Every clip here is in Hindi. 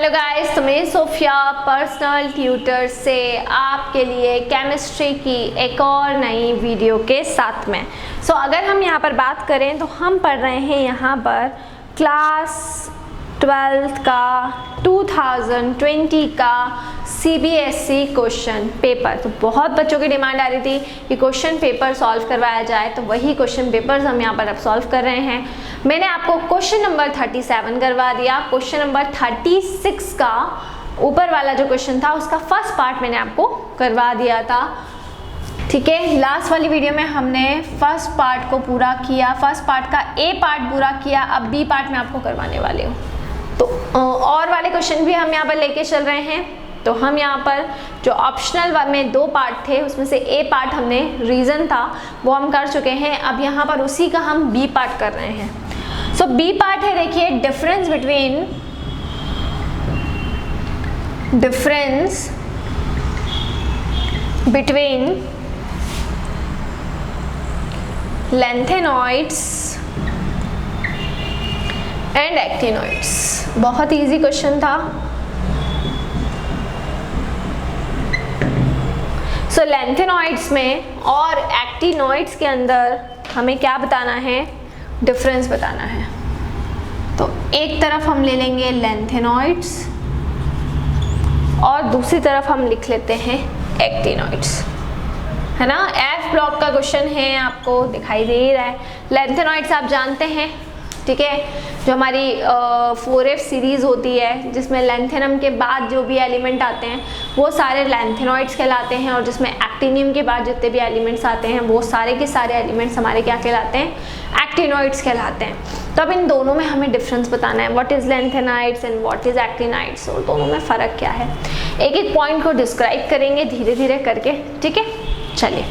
हेलो गाइस, तो मैं सोफिया पर्सनल ट्यूटर से आपके लिए केमिस्ट्री की एक और नई वीडियो के साथ में। अगर हम यहाँ पर बात करें तो हम पढ़ रहे हैं यहाँ पर क्लास 12th का 2020 का CBSE क्वेश्चन पेपर। तो बहुत बच्चों की डिमांड आ रही थी कि क्वेश्चन पेपर सॉल्व करवाया जाए, तो वही क्वेश्चन पेपर्स हम यहाँ पर अब सॉल्व कर रहे हैं। मैंने आपको क्वेश्चन नंबर 37 करवा दिया। क्वेश्चन नंबर 36 का ऊपर वाला जो क्वेश्चन था उसका फर्स्ट पार्ट मैंने आपको करवा दिया था, ठीक है। लास्ट वाली वीडियो में हमने फर्स्ट पार्ट को पूरा किया, फर्स्ट पार्ट का A पार्ट पूरा किया। अब B पार्ट में आपको करवाने वाले हूँ। तो और वाले क्वेश्चन भी हम यहाँ पर लेके चल रहे हैं। तो हम यहाँ पर जो ऑप्शनल में 2 पार्ट थे उसमें से A पार्ट हमने रीज़न था वो हम कर चुके हैं। अब यहाँ पर उसी का हम B पार्ट कर रहे हैं। B पार्ट है, देखिए difference between lanthanoids and actinoids. बहुत इजी क्वेश्चन था। लैंथेनॉइड्स में और एक्टिनॉइड्स के अंदर हमें क्या बताना है, डिफरेंस बताना है। तो एक तरफ हम ले लेंगे लैंथेनॉइड्स और दूसरी तरफ हम लिख लेते हैं एक्टिनॉइड्स, है ना। F ब्लॉक का क्वेश्चन है, आपको दिखाई दे रहा है। लैंथेनॉइड्स आप जानते हैं, ठीक है, जो हमारी 4F सीरीज होती है जिसमें लैंथेनम के बाद जो भी एलिमेंट आते हैं वो सारे लैंथेनॉइड्स कहलाते हैं, और जिसमें एक्टिनियम के बाद जितने भी एलिमेंट्स आते हैं वो सारे के सारे एलिमेंट्स हमारे क्या कहलाते हैं, एक्टिनॉइड्स कहलाते हैं। तो अब इन दोनों में हमें डिफरेंस बताना है, what is lanthanides and what is actinides, और दोनों में फ़र्क क्या है। एक एक पॉइंट को डिस्क्राइब करेंगे धीरे धीरे करके, ठीक है। चलिए,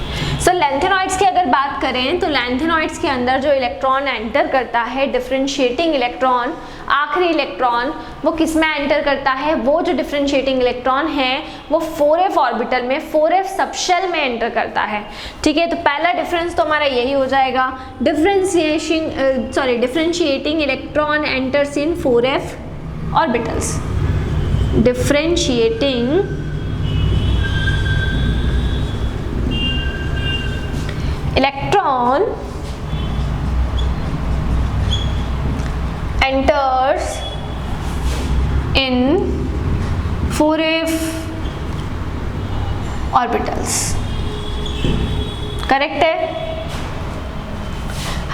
लैंथेनॉइड्स की अगर बात करें तो लैंथेनॉइड्स के अंदर जो इलेक्ट्रॉन एंटर करता है, डिफरेंशिएटिंग इलेक्ट्रॉन, आखिरी इलेक्ट्रॉन, वो किस में एंटर करता है, वो जो डिफरेंशिएटिंग इलेक्ट्रॉन है वो 4f ऑर्बिटल में 4f सबशेल में एंटर करता है, ठीक है। तो पहला डिफरेंस तो हमारा यही हो जाएगा, differentiating electron enters in 4f orbitals. Differentiating electron enters in 4f orbitals, correct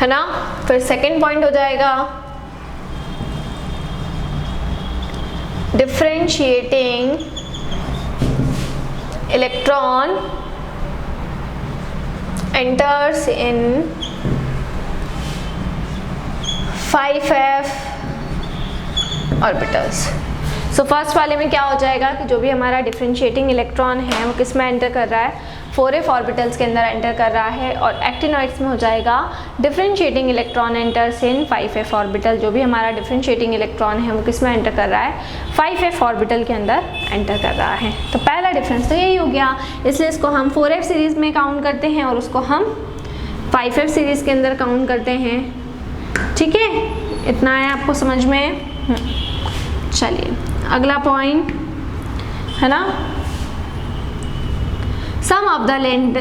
है ना। फिर सेकेंड पॉइंट हो जाएगा differentiating electron enters in 5f orbitals। First वाले में क्या हो जाएगा कि जो भी हमारा डिफरेंशिएटिंग इलेक्ट्रॉन है वो किस में एंटर कर रहा है, 4f ऑर्बिटल्स के अंदर एंटर कर रहा है। और एक्टिनॉइड्स में हो जाएगा differentiating electron enters in 5f orbital. जो भी हमारा डिफरेंशिएटिंग इलेक्ट्रॉन है वो किस में एंटर कर रहा है, 5f ऑर्बिटल के अंदर एंटर कर रहा है। तो पहला डिफरेंस तो यही हो गया, इसलिए इसको हम 4f सीरीज़ में काउंट करते हैं और उसको हम 5f सीरीज़ के अंदर काउंट करते हैं, ठीक है। इतना है आपको समझ में। चलिए अगला पॉइंट है ना, some of the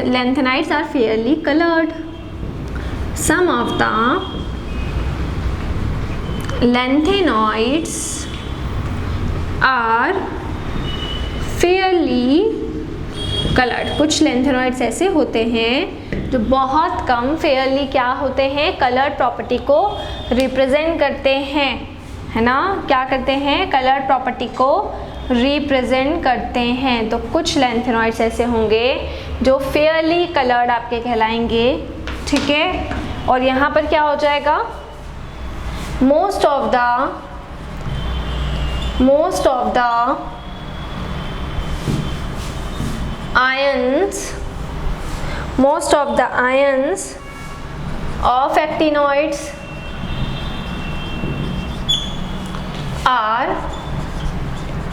lanthanides are fairly colored. Some of the lanthanoids are fairly colored. कुछ लैंथेनॉइड्स ऐसे होते हैं जो बहुत कम फेयरली क्या होते हैं, कलर्ड प्रॉपर्टी को रिप्रेजेंट करते हैं, है ना। क्या करते हैं, कलर्ड प्रॉपर्टी को रिप्रेजेंट करते हैं। तो कुछ लैंथेनॉइड्स ऐसे होंगे जो फेयरली कलर्ड आपके कहलाएंगे, ठीक है। और यहाँ पर क्या हो जाएगा, most of the ions of actinoids are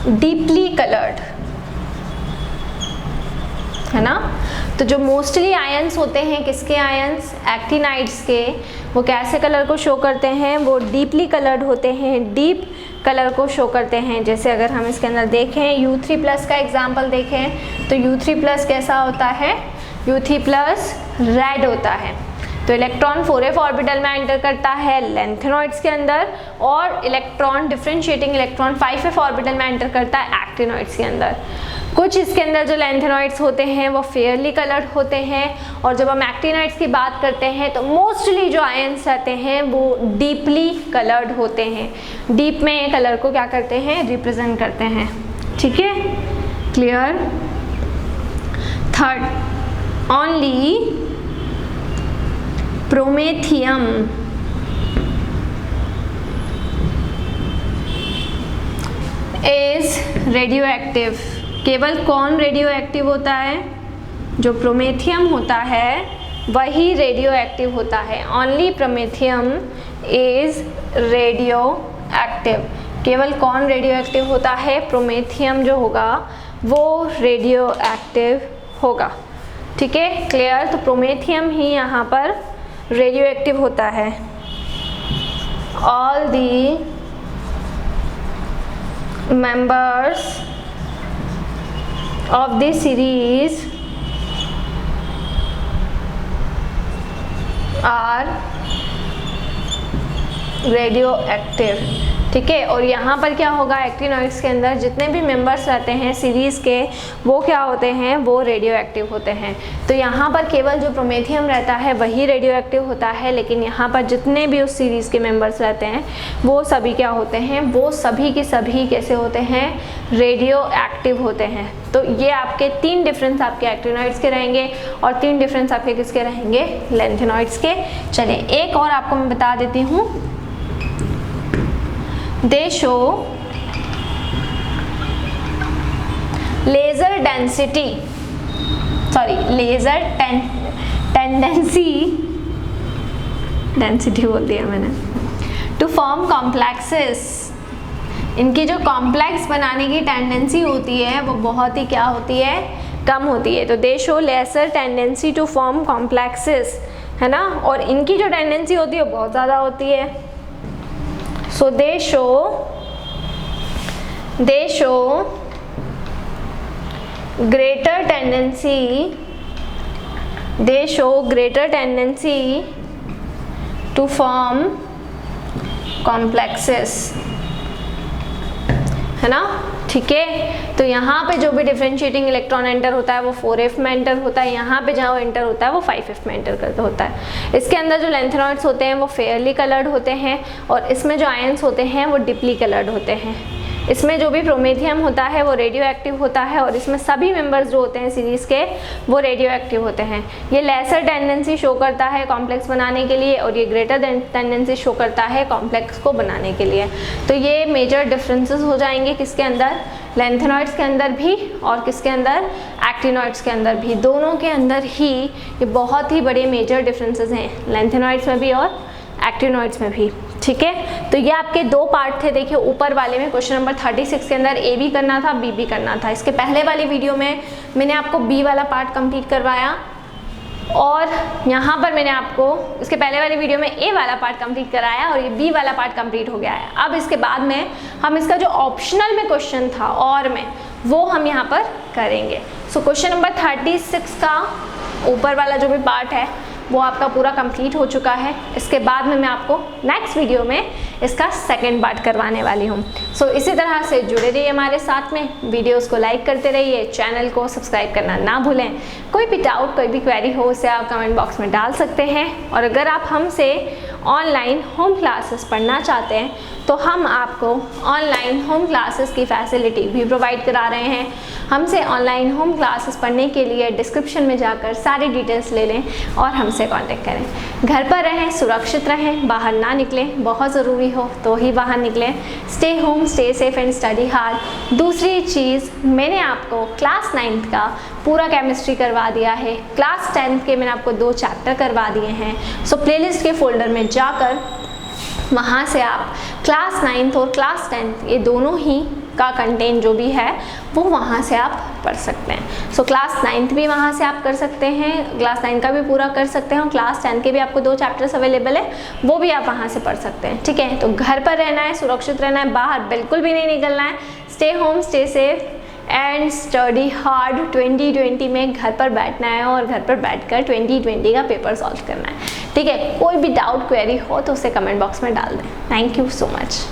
deeply coloured, है ना। तो जो मोस्टली आयंस होते हैं, किसके आयंस, एक्टिनाइड्स के, वो कैसे कलर को शो करते हैं, वो डीपली कलर्ड होते हैं। डीप कलर को शो करते हैं। जैसे अगर हम इसके अंदर देखें U3+ का एग्जाम्पल देखें तो U3+ कैसा होता है, U3+ रेड होता है। तो इलेक्ट्रॉन 4f ऑर्बिटल में एंटर करता है लेंथेनॉइड्स के अंदर, और electron differentiating electron 5f orbital में एंटर करता है एक्टिनॉइड्स के अंदर। कुछ इसके अंदर जो लेंथेनॉइड्स होते हैं वो फेयरली कलर्ड होते हैं, और जब हम एक्टिनॉइड्स की बात करते हैं तो मोस्टली जो आयंस रहते हैं वो डीपली कलर्ड होते हैं। डीप में कलर को क्या करते हैं, रिप्रेजेंट करते हैं। ठीक है, clear. Third, only promethium is radio active. केवल कौन रेडियो एक्टिव होता है, जो प्रोमेथियम होता है वही रेडियो एक्टिव होता है। Only promethium is radio active. केवल कौन रेडियो एक्टिव होता है, प्रोमेथियम जो होगा वो रेडियो एक्टिव होगा। ठीक है, क्लियर। तो प्रोमेथियम ही यहाँ पर रेडियो एक्टिव होता है। All the members of this series are radioactive। ठीक है, और यहाँ पर क्या होगा, एक्टिनॉइड्स के अंदर जितने भी मेंबर्स रहते हैं सीरीज़ के वो क्या होते हैं, वो रेडियो एक्टिव होते हैं। तो यहाँ पर केवल जो प्रोमेथियम रहता है वही रेडियो एक्टिव होता है, लेकिन यहाँ पर जितने भी उस सीरीज़ के मेंबर्स रहते हैं वो सभी क्या होते हैं, वो सभी के सभी कैसे होते हैं, रेडियो एक्टिव होते हैं। तो ये आपके 3 डिफरेंस आपके एक्टिनॉइड्स के रहेंगे और 3 डिफरेंस आपके किसके रहेंगे, लेंथेनॉइड्स के। चलिए एक और आपको मैं बता देती हूँ। They show laser density, sorry laser tendency, density बोल दिया मैंने, to form complexes। इनकी जो कॉम्प्लेक्स बनाने की टेंडेंसी होती है वो बहुत ही क्या होती है, कम होती है। तो they show lesser tendency to form complexes, है ना, और इनकी जो टेंडेंसी होती है वो बहुत ज़्यादा होती है। So they show greater tendency to form complexes, है ना। ठीक है, तो यहाँ पे जो भी डिफरेंशिएटिंग इलेक्ट्रॉन एंटर होता है वो 4f में एंटर होता है, यहाँ पे जहाँ वो एंटर होता है वो 5f में एंटर करता होता है। इसके अंदर जो लेंथेनॉइड्स होते हैं वो फेयरली कलर्ड होते हैं, और इसमें जो आयंस होते हैं वो डीपली कलर्ड होते हैं। इसमें जो भी प्रोमेथियम होता है वो रेडियो एक्टिव होता है, और इसमें सभी मेंबर्स जो होते हैं सीरीज़ के वो रेडियो एक्टिव होते हैं। ये लेसर टेंडेंसी शो करता है कॉम्प्लेक्स बनाने के लिए, और ये ग्रेटर टेंडेंसी शो करता है कॉम्प्लेक्स को बनाने के लिए। तो ये मेजर डिफरेंसेस हो जाएंगे किसके अंदर, लेंथेनॉइड्स के अंदर भी और किसके अंदर, एक्टिनॉइड्स के अंदर भी। दोनों के अंदर ही ये बहुत ही बड़े मेजर डिफरेंसेस हैं, लेंथेनॉइड्स में भी और एक्टिनॉइड्स में भी। ठीक है, तो ये आपके 2 पार्ट थे। देखिए ऊपर वाले में क्वेश्चन नंबर 36 के अंदर ए भी करना था, बी भी करना था। इसके पहले वाली वीडियो में मैंने आपको बी वाला पार्ट कंप्लीट करवाया, और यहाँ पर मैंने आपको इसके पहले वाली वीडियो में ए वाला पार्ट कंप्लीट कराया, और ये बी वाला पार्ट कंप्लीट हो गया है। अब इसके बाद में हम इसका जो ऑप्शनल में क्वेश्चन था और में वो हम यहाँ पर करेंगे। सो क्वेश्चन नंबर 36 का ऊपर वाला जो भी पार्ट है वो आपका पूरा कंप्लीट हो चुका है। इसके बाद में मैं आपको नेक्स्ट वीडियो में इसका सेकंड पार्ट करवाने वाली हूँ। सो इसी तरह से जुड़े रहिए हमारे साथ में, वीडियोस को लाइक करते रहिए, चैनल को सब्सक्राइब करना ना भूलें। कोई भी डाउट, कोई भी क्वेरी हो उसे आप कमेंट बॉक्स में डाल सकते हैं, और अगर आप हमसे ऑनलाइन होम क्लासेस पढ़ना चाहते हैं तो हम आपको ऑनलाइन होम क्लासेस की फैसिलिटी भी प्रोवाइड करा रहे हैं। हमसे ऑनलाइन होम क्लासेस पढ़ने के लिए डिस्क्रिप्शन में जाकर सारी डिटेल्स ले लें और हमसे कांटेक्ट करें। घर पर रहें, सुरक्षित रहें, बाहर ना निकलें, बहुत ज़रूरी हो तो ही बाहर निकलें। Stay home, stay safe and study hard. दूसरी चीज़, मैंने आपको क्लास 9th का पूरा केमिस्ट्री करवा दिया है, क्लास 10th के मैंने आपको 2 चैप्टर करवा दिए हैं। सो प्लेलिस्ट के फोल्डर में जाकर वहाँ से आप क्लास 9th और क्लास 10th ये दोनों ही का कंटेंट जो भी है वो वहाँ से आप पढ़ सकते हैं। सो क्लास 9th भी वहाँ से आप कर सकते हैं, क्लास 9 का भी पूरा कर सकते हैं, और क्लास 10 के भी आपको 2 चैप्टर्स अवेलेबल है, वो भी आप वहाँ से पढ़ सकते हैं। ठीक है, तो घर पर रहना है, सुरक्षित रहना है, बाहर बिल्कुल भी नहीं निकलना है। Stay home, stay safe and study hard. 2020 में घर पर बैठना है और घर पर बैठकर 2020 का पेपर सॉल्व करना है। ठीक है, कोई भी डाउट क्वेरी हो तो उसे कमेंट बॉक्स में डाल दें। Thank you so much.